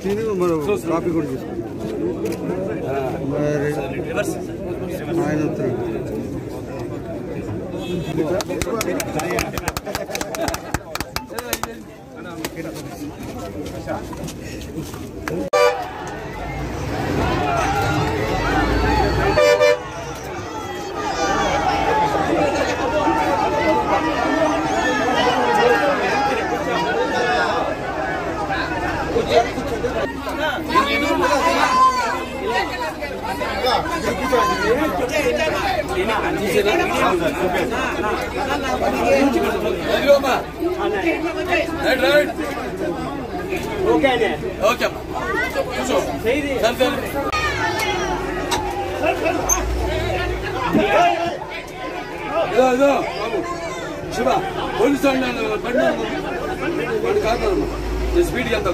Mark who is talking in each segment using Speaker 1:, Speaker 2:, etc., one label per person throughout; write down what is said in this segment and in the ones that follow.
Speaker 1: తిని మనం కాఫీ కూడా తీసుకుంటాం. ఆయన శివ పోలీసు వాడు కాదమ్మా స్పీడ్ ఎంత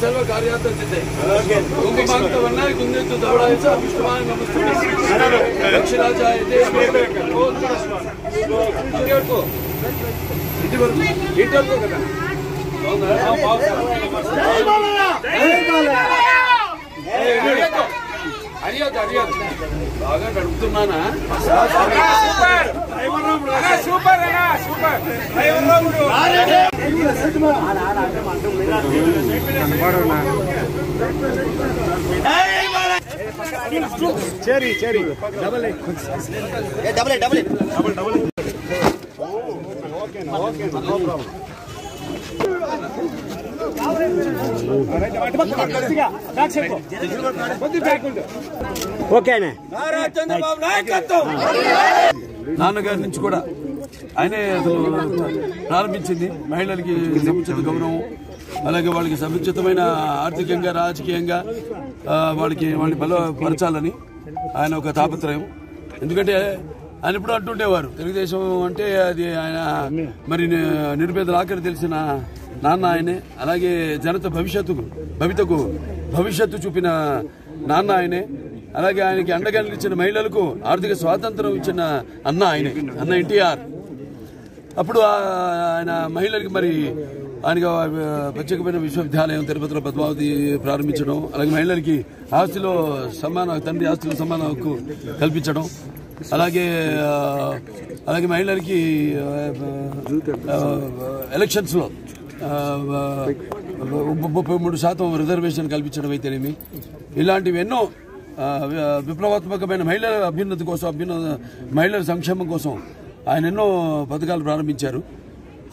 Speaker 1: सर्व कार्यार्थं सिद्धे कुंभमाक्तवर्णाय कुंदेतु धवळाय च पुष्पमाय नमस्ते दक्षिणाचाय ते ఇంటి వరకు కదా అడిగదు అడిగదు బాగా గడుపుతున్నానా సూపర్ సూపర్ చేరి చేరి double double double double double okay okay no problem ఓకేనా చంద్రబాబు నాయకత్వం నాన్నగారి నుంచి కూడా ఆయనే ప్రారంభించింది మహిళలకి సముచిత గౌరవం అలాగే వాళ్ళకి సముచితమైన ఆర్థికంగా రాజకీయంగా వాళ్ళని బలపరచాలని ఆయన ఒక తాపత్రయం. ఎందుకంటే ఆయన ఇప్పుడు అంటుండేవారు తెలుగుదేశం అంటే అది ఆయన మరి నిరుపేదల ఆఖరి తెలిసిన నాన్న ఆయనే, అలాగే జనత భవిష్యత్తు చూపిన నాన్న ఆయనే, అలాగే ఆయనకి అండగా నిలిచిన మహిళలకు ఆర్థిక స్వాతంత్రం ఇచ్చిన అన్న ఆయనే, అన్న ఎన్టీఆర్. అప్పుడు ఆయన మహిళలకి మరి ఆయనగా ప్రత్యేకమైన విశ్వవిద్యాలయం తిరుపతిలో పద్మావతి ప్రారంభించడం, అలాగే మహిళలకి ఆస్తిలో తండ్రి ఆస్తిలో సమాన హక్కు కల్పించడం, అలాగే మహిళలకి ఎలక్షన్స్ లో 33% రిజర్వేషన్ కల్పించడం అయితేనేమి, ఇలాంటివి ఎన్నో విప్లవాత్మకమైన మహిళల అభ్యున్నతి కోసం మహిళల సంక్షేమం కోసం ఆయన ఎన్నో పథకాలు ప్రారంభించారు.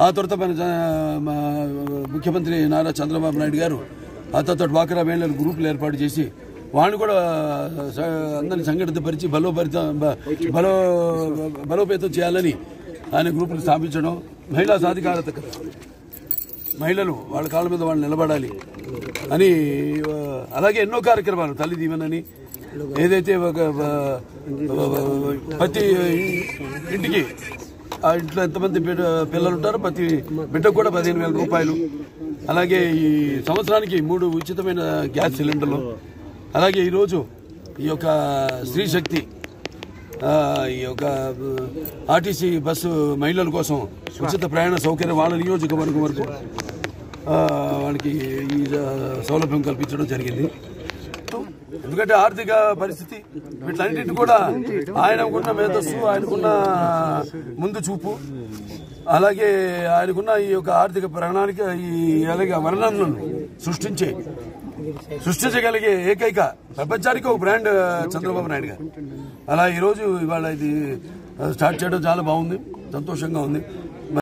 Speaker 1: ఆ తర్వాత ముఖ్యమంత్రి నారా చంద్రబాబు నాయుడు గారు ఆ తర్వాత డ్వాక్రా మహిళల గ్రూపులు ఏర్పాటు చేసి వాడిని కూడా అందరినీ సంఘటితపరిచి బలోపేతం చేయాలని ఆయన గ్రూపులు స్థాపించడం, మహిళా సాధికారత, మహిళలు వాళ్ళ కాళ్ళ మీద వాళ్ళు నిలబడాలి అని, అలాగే ఎన్నో కార్యక్రమాలు తల్లి దీవెనని ఏదైతే ప్రతి ఇంటికి ఆ ఇంట్లో ఎంతమంది పిల్లలు ఉంటారో ప్రతి బిడ్డకు కూడా 15,000 రూపాయలు, అలాగే ఈ సంవత్సరానికి 3 ఉచితమైన గ్యాస్ సిలిండర్లు, అలాగే ఈరోజు ఈ యొక్క స్త్రీ శక్తి ఈ యొక్క ఆర్టీసీ బస్సు మహిళల కోసం ఉచిత ప్రయాణ సౌకర్యం వాళ్ళ నియోజకవర్గం వరకు వాళ్ళకి ఈ సౌలభ్యం కల్పించడం జరిగింది. ఎందుకంటే ఆర్థిక పరిస్థితి వీటన్నింటినీ కూడా ఆయనకున్న మేధస్సు, ఆయనకున్న ముందు చూపు, అలాగే ఆయనకున్న ఈ యొక్క ఆర్థిక ప్రణాళిక, అలాగే వర్ణనలను సృష్టించగలిగే ఏకైక ప్రపంచానికి ఒక బ్రాండ్ చంద్రబాబు నాయుడు గారు. అలా ఈరోజు ఇవాళ ఇది స్టార్ట్ చేయడం చాలా బాగుంది, సంతోషంగా ఉంది.